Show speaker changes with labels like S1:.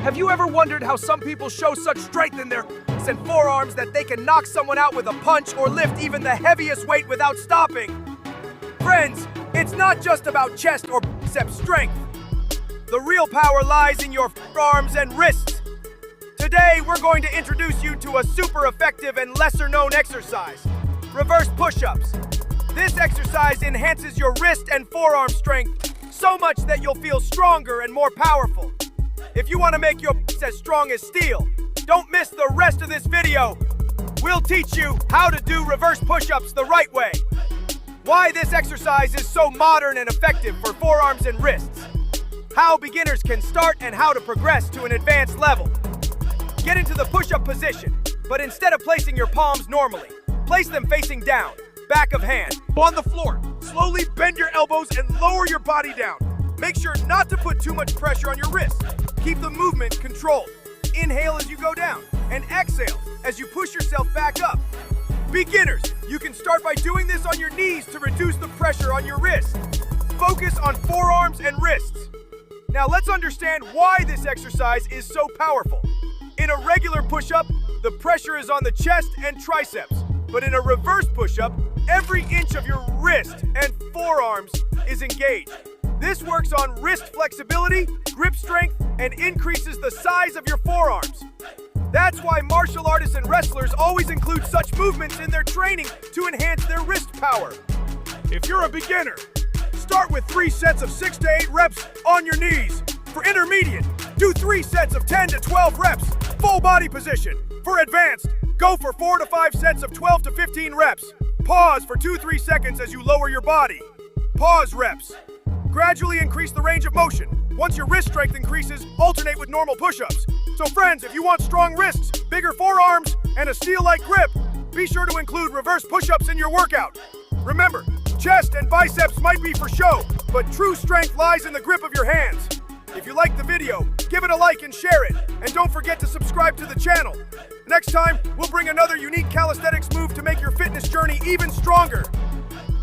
S1: Have you ever wondered how some people show such strength in their and forearms that they can knock someone out with a punch or lift even the heaviest weight without stopping? Friends, it's not just about chest or bicep strength. The real power lies in your forearms and wrists. Today, we're going to introduce you to a super effective and lesser-known exercise, reverse push-ups. This exercise enhances your wrist and forearm strength so much that you'll feel stronger and more powerful. If you want to make your biceps as strong as steel, don't miss the rest of this video. We'll teach you how to do reverse push-ups the right way, why this exercise is so modern and effective for forearms and wrists, how beginners can start and how to progress to an advanced level. Get into the push-up position, but instead of placing your palms normally, place them facing down, back of hand.
S2: On the floor, slowly bend your elbows and lower your body down. Make sure not to put too much pressure on your wrists. Keep the movement controlled. Inhale as you go down, and exhale as you push yourself back up. Beginners, you can start by doing this on your knees to reduce the pressure on your wrists. Focus on forearms and wrists. Now let's understand why this exercise is so powerful. In a regular push-up, the pressure is on the chest and triceps. But in a reverse push-up, every inch of your wrist and forearms is engaged. This works on wrist flexibility, grip strength, and increases the size of your forearms. That's why martial artists and wrestlers always include such movements in their training to enhance their wrist power. If you're a beginner, start with 3 sets of 6 to 8 reps on your knees. For intermediate, do 3 sets of 10 to 12 reps, full body position. For advanced, go for 4 to 5 sets of 12 to 15 reps. Pause for 2-3 seconds as you lower your body. Pause reps. Gradually increase the range of motion. Once your wrist strength increases, alternate with normal push-ups. So friends, if you want strong wrists, bigger forearms, and a steel-like grip, be sure to include reverse push-ups in your workout. Remember, chest and biceps might be for show, but true strength lies in the grip of your hands. If you liked the video, give it a like and share it. And don't forget to subscribe to the channel. Next time, we'll bring another unique calisthenics move to make your fitness journey even stronger.